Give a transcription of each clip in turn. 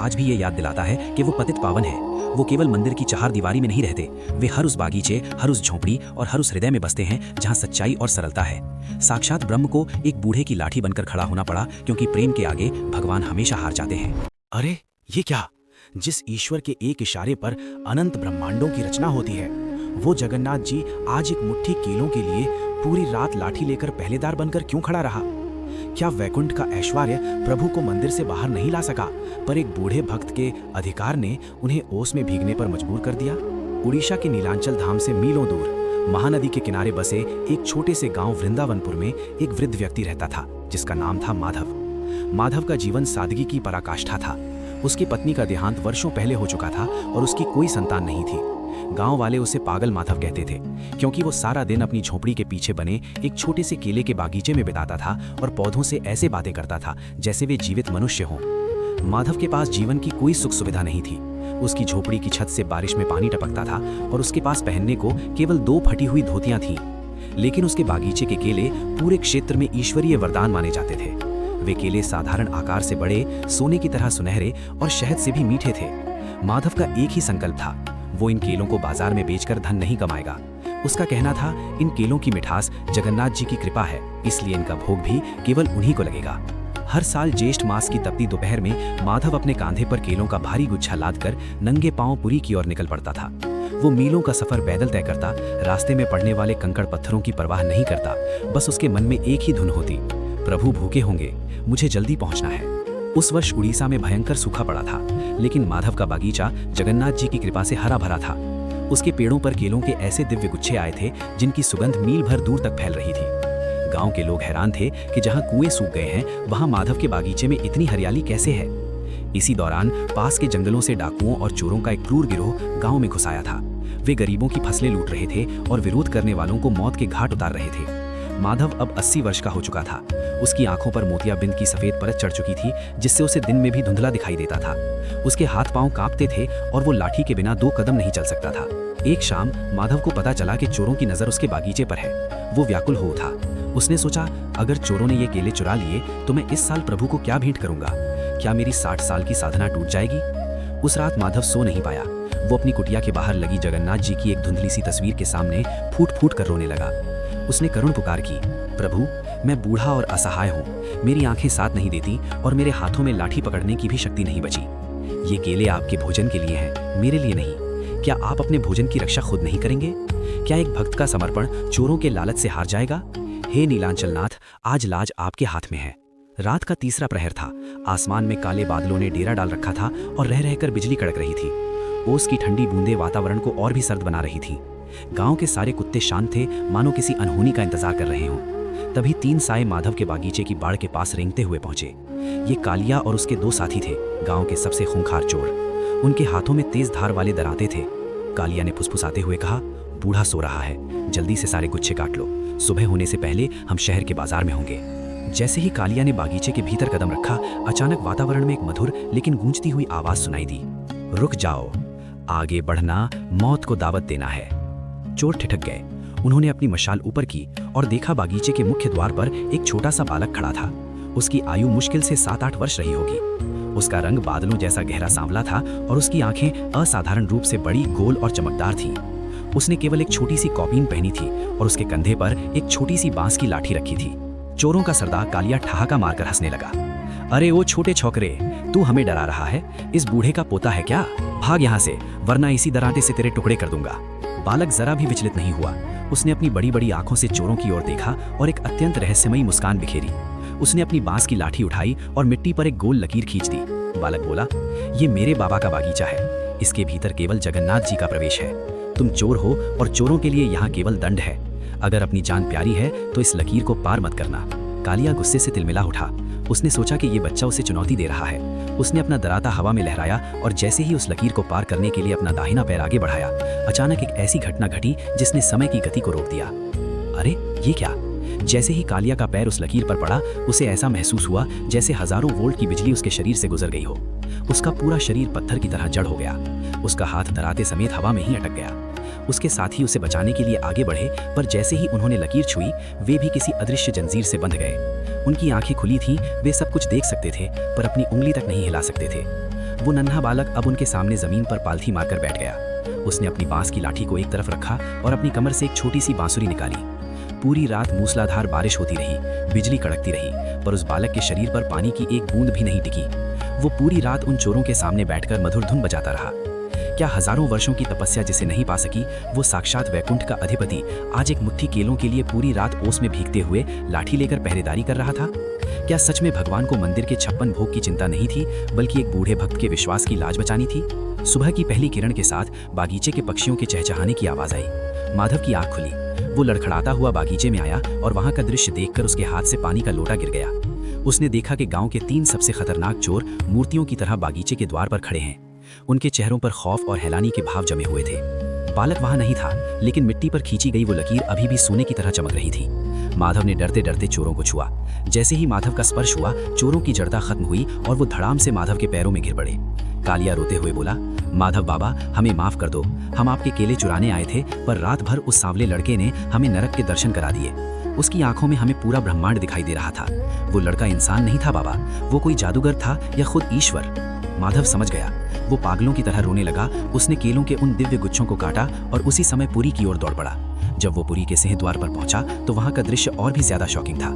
आज भी ये याद दिलाता है कि वो पतित पावन है। वो केवल मंदिर की चार दीवारी में नहीं रहते, वे हर उस बागीचे, हर उस झोंपड़ी और हर उस हृदय में बसते हैं जहाँ सच्चाई और सरलता है। साक्षात ब्रह्म को एक बूढ़े की लाठी बनकर खड़ा होना पड़ा, क्योंकि प्रेम के आगे भगवान हमेशा हार जाते हैं। अरे ये क्या? जिस ईश्वर के एक इशारे पर अनंत ब्रह्मांडों की रचना होती है, वो जगन्नाथ जी आज एक मुट्ठी केलों के लिए पूरी रात लाठी लेकर पहरेदार बनकर क्यों खड़ा रहा? क्या वैकुंठ का ऐश्वर्य प्रभु को मंदिर से बाहर नहीं ला सका, पर एक बूढ़े भक्त के अधिकार ने उन्हें ओस में भीगने पर मजबूर कर दिया? उड़ीसा के नीलांचल धाम से मीलों दूर महानदी के किनारे बसे एक छोटे से गांव वृंदावनपुर में एक वृद्ध व्यक्ति रहता था, जिसका नाम था माधव। माधव का जीवन सादगी की पराकाष्ठा था। उसकी पत्नी का देहांत वर्षों पहले हो चुका था और उसकी कोई संतान नहीं थी। गांव वाले उसे पागल माधव कहते थे, क्योंकि वो सारा दिन अपनी झोपड़ी के पीछे बने एक छोटे से केले के बागीचे में बिताता था और पौधों से ऐसे बातें करता था जैसे वे जीवित मनुष्य हों। माधव के पास जीवन की कोई सुख सुविधा नहीं थी। उसकी झोपड़ी की छत से बारिश में पानी टपकता था और उसके पास पहनने को केवल 2 फटी हुई धोतियां थीं। लेकिन उसके बागीचे के केले पूरे क्षेत्र में ईश्वरीय वरदान माने जाते थे। वे केले साधारण आकार से बड़े, सोने की तरह सुनहरे और शहद से भी मीठे थे। माधव का एक ही संकल्प था, वो इन केलों को बाजार में बेचकर धन नहीं कमाएगा। उसका कहना था, इन केलों की मिठास जगन्नाथ जी की कृपा है, इसलिए इनका भोग भी केवल उन्हीं को लगेगा। हर साल ज्येष्ठ मास की तपती दोपहर में माधव अपने कांधे पर केलों का भारी गुच्छा लादकर नंगे पांव पुरी की ओर निकल पड़ता था। वो मीलों का सफर पैदल तय करता, रास्ते में पड़ने वाले कंकड़ पत्थरों की परवाह नहीं करता। बस उसके मन में एक ही धुन होती, प्रभु भूखे होंगे, मुझे जल्दी पहुंचना है। उस वर्ष उड़ीसा में भयंकर सूखा पड़ा था, लेकिन माधव का बागीचा जगन्नाथ जी की कृपा से हरा भरा था। उसके पेड़ों पर केलों के ऐसे दिव्य गुच्छे आए थे जिनकी सुगंध मील भर दूर तक फैल रही थी। गांव के लोग हैरान थे कि जहां कुएं सूख गए हैं, वहां माधव के बागीचे में इतनी हरियाली कैसे है। इसी दौरान पास के जंगलों से डाकुओं और चोरों का एक क्रूर गिरोह गांव में घुस आया था। वे गरीबों की फसलें लूट रहे थे और विरोध करने वालों को मौत के घाट उतार रहे थे। माधव अब 80 वर्ष का हो चुका था। उसकी आंखों पर मोतियाबिंद की सफेद परत चढ़ चुकी थी, जिससे उसे दिन में भी धुंधला दिखाई देता था। उसके हाथ पांव कांपते थे और वो लाठी के बिना 2 कदम नहीं चल सकता था। एक शाम माधव को पता चला कि चोरों की नजर उसके बागीचे पर है। वो व्याकुल हो उठा। उसने सोचा, अगर चोरों ने ये केले चुरा लिए तो मैं इस साल प्रभु को क्या भेंट करूंगा? क्या मेरी 60 साल की साधना टूट जाएगी? उस रात माधव सो नहीं पाया। वो अपनी कुटिया के बाहर लगी जगन्नाथ जी की एक धुंधली सी तस्वीर के सामने फूट फूट कर रोने लगा। उसने करुण पुकार की, प्रभु मैं बूढ़ा और असहाय हूँ, मेरी आंखें साथ नहीं देती और मेरे हाथों में लाठी पकड़ने की भी शक्ति नहीं बची। ये केले आपके भोजन के लिए हैं, मेरे लिए नहीं। क्या आप अपने भोजन की रक्षा खुद नहीं करेंगे? क्या एक भक्त का समर्पण चोरों के लालच से हार जाएगा? हे नीलांचलनाथ, आज लाज आपके हाथ में है। रात का 3रा प्रहर था। आसमान में काले बादलों ने डेरा डाल रखा था और रह रहकर बिजली कड़क रही थी। ओस की ठंडी बूंदें वातावरण को और भी सर्द बना रही थी। गांव के सारे कुत्ते शांत थे, मानो किसी अनहोनी का इंतजार कर रहे हों। तभी 3 साए माधव के बागीचे की बाड़ के पास रेंगते हुए पहुंचे। ये कालिया और उसके 2 साथी थे, गांव के सबसे खूंखार चोर। उनके हाथों में तेज धार वाले दराते थे। कालिया ने फुसफुसाते हुए कहा, बूढ़ा सो रहा है, जल्दी से सारे गुच्छे काट लो, सुबह होने से पहले हम शहर के बाजार में होंगे। जैसे ही कालिया ने बागीचे के भीतर कदम रखा, अचानक वातावरण में एक मधुर लेकिन गूंजती हुई आवाज सुनाई दी, रुक जाओ, आगे बढ़ना मौत को दावत देना है। चोर ठिठक गए। उन्होंने अपनी मशाल ऊपर की और देखा बागीचे के मुख्य द्वार पर एक छोटा सा बालक खड़ा था। उसकी आयु मुश्किल से 7-8 वर्ष रही होगी। उसका रंग बादलों जैसा गहरा सांवला था और उसकी आंखें असाधारण रूप से बड़ी, गोल और चमकदार थीं। उसने केवल एक छोटी सी कौपीन पहनी थी और उसके कंधे पर एक छोटी सी बांस की लाठी रखी थी। चोरों का सरदार कालिया ठहाका मारकर हंसने लगा। अरे वो छोटे छोकरे, तू हमें डरा रहा है? इस बूढ़े का पोता है क्या? भाग यहाँ से, वरना इसी दराते से तेरे टुकड़े कर दूंगा। बालक जरा भी विचलित नहीं हुआ। उसने अपनी बड़ी बड़ी आंखों से चोरों की ओर देखा और एक अत्यंत रहस्यमयी मुस्कान बिखेरी। उसने अपनी बांस की लाठी उठाई और मिट्टी पर एक गोल लकीर खींच दी। बालक बोला, ये मेरे बाबा का बागीचा है, इसके भीतर केवल जगन्नाथ जी का प्रवेश है। तुम चोर हो और चोरों के लिए यहाँ केवल दंड है। अगर अपनी जान प्यारी है तो इस लकीर को पार मत करना। कालिया गुस्से से तिलमिला उठा। उसने सोचा कि ये बच्चा उसे चुनौती दे रहा है। उसने अपना दराता हवा में लहराया और जैसे ही उस लकीर को पार करने के लिए अपना दाहिना पैर आगे बढ़ाया, अचानक एक ऐसी घटना घटी जिसने समय की गति को रोक दिया। अरे ये क्या? जैसे ही कालिया का पैर उस लकीर पर पड़ा, उसे ऐसा महसूस हुआ जैसे हजारों वोल्ट की बिजली उसके शरीर से गुजर गई हो। उसका पूरा शरीर पत्थर की तरह जड़ हो गया। उसका हाथ दराते समेत हवा में ही अटक गया। उसके साथी उसे बचाने के लिए आगे बढ़े, पर जैसे ही उन्होंने लकीर छुई, वे भी किसी अदृश्य जंजीर से बंध गए। उनकी आंखें खुली थीं, वे सब कुछ देख सकते थे पर अपनी उंगली तक नहीं हिला सकते थे। वो नन्हा बालक अब उनके सामने जमीन पर पालथी मारकर बैठ गया। उसने अपनी बांस की लाठी को एक तरफ रखा और अपनी कमर से एक छोटी सी बांसुरी निकाली। पूरी रात मूसलाधार बारिश होती रही, बिजली कड़कती रही, पर उस बालक के शरीर पर पानी की एक बूंद भी नहीं टिकी। वो पूरी रात उन चोरों के सामने बैठकर मधुर धुन बजाता रहा। क्या हजारों वर्षों की तपस्या जिसे नहीं पा सकी, वो साक्षात वैकुंठ का अधिपति आज एक मुट्ठी केलों के लिए पूरी रात ओस में भीगते हुए लाठी लेकर पहरेदारी कर रहा था? क्या सच में भगवान को मंदिर के 56 भोग की चिंता नहीं थी, बल्कि एक बूढ़े भक्त के विश्वास की लाज बचानी थी? सुबह की पहली किरण के साथ बागीचे के पक्षियों के चहचहाने की आवाज आई। माधव की आंख खुली। वो लड़खड़ाता हुआ बागीचे में आया और वहां का दृश्य देखकर उसके हाथ से पानी का लोटा गिर गया। उसने देखा कि गांव के 3 सबसे खतरनाक चोर मूर्तियों की तरह बागीचे के द्वार पर खड़े हैं। उनके चेहरों पर खौफ और हैरानी के भाव जमे हुए थे। बालक वहां नहीं था, लेकिन मिट्टी पर खींची गई वो लकीर अभी भी सोने की तरह चमक रही थी। माधव ने डरते डरते चोरों को छुआ। जैसे ही माधव का स्पर्श हुआ, चोरों की जड़ता खत्म हुई और वो धड़ाम से माधव के पैरों में गिर पड़े। कालिया रोते हुए बोला, माधव बाबा, हमें माफ कर दो। हम आपके केले चुराने आए थे, पर रात भर उस सांवले लड़के ने हमें नरक के दर्शन करा दिए। उसकी आंखों में हमें पूरा ब्रह्मांड दिखाई दे रहा था। वो लड़का इंसान नहीं था बाबा, वो कोई जादूगर था या खुद ईश्वर। माधव समझ गया। वो पागलों की तरह रोने लगा। उसने केलों के उन दिव्य गुच्छों को काटा और उसी समय पुरी की ओर दौड़ पड़ा। जब वो पुरी के सिंह द्वार पर पहुंचा तो वहां का दृश्य और भी ज्यादा शॉकिंग था।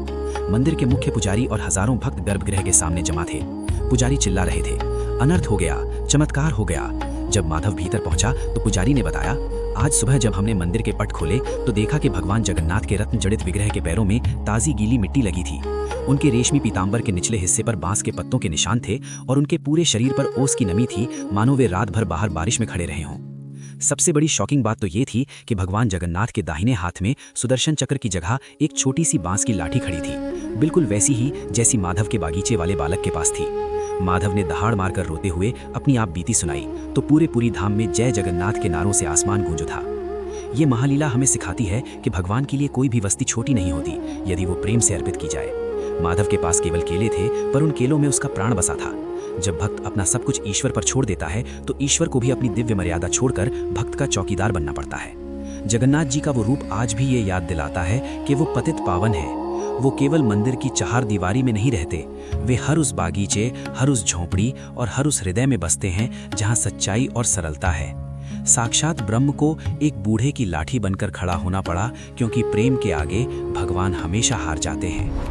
मंदिर के मुख्य पुजारी और हजारों भक्त गर्भगृह के सामने जमा थे। पुजारी चिल्ला रहे थे, अनर्थ हो गया, चमत्कार हो गया। जब माधव भीतर पहुंचा तो पुजारी ने बताया, आज सुबह जब हमने मंदिर के पट खोले तो देखा कि भगवान जगन्नाथ के रत्न जड़ित विग्रह के पैरों में ताजी गीली मिट्टी लगी थी। उनके रेशमी पीतांबर के निचले हिस्से पर बांस के पत्तों के निशान थे और उनके पूरे शरीर पर ओस की नमी थी, मानो वे रात भर बाहर बारिश में खड़े रहे हों। सबसे बड़ी शॉकिंग बात तो ये थी कि भगवान जगन्नाथ के दाहिने हाथ में सुदर्शन चक्र की जगह एक छोटी सी बांस की लाठी खड़ी थी, बिल्कुल वैसी ही जैसी माधव के बागीचे वाले बालक के पास थी। माधव ने दहाड़ मारकर रोते हुए अपनी आप बीती सुनाई तो पूरी धाम में जय जगन्नाथ के नारों से आसमान गूंज उठा। ये महालीला हमें सिखाती है कि भगवान के लिए कोई भी वस्तु छोटी नहीं होती यदि वो प्रेम से अर्पित की जाए। माधव के पास केवल केले थे, पर उन केलों में उसका प्राण बसा था। जब भक्त अपना सब कुछ ईश्वर पर छोड़ देता है तो ईश्वर को भी अपनी दिव्य मर्यादा छोड़कर भक्त का चौकीदार बनना पड़ता है। जगन्नाथ जी का वो रूप आज भी ये याद दिलाता है कि वो पतित पावन है। वो केवल मंदिर की चार दीवारी में नहीं रहते, वे हर उस बागीचे, हर उस झोंपड़ी और हर उस हृदय में बसते हैं जहाँ सच्चाई और सरलता है। साक्षात ब्रह्म को एक बूढ़े की लाठी बनकर खड़ा होना पड़ा, क्योंकि प्रेम के आगे भगवान हमेशा हार जाते हैं।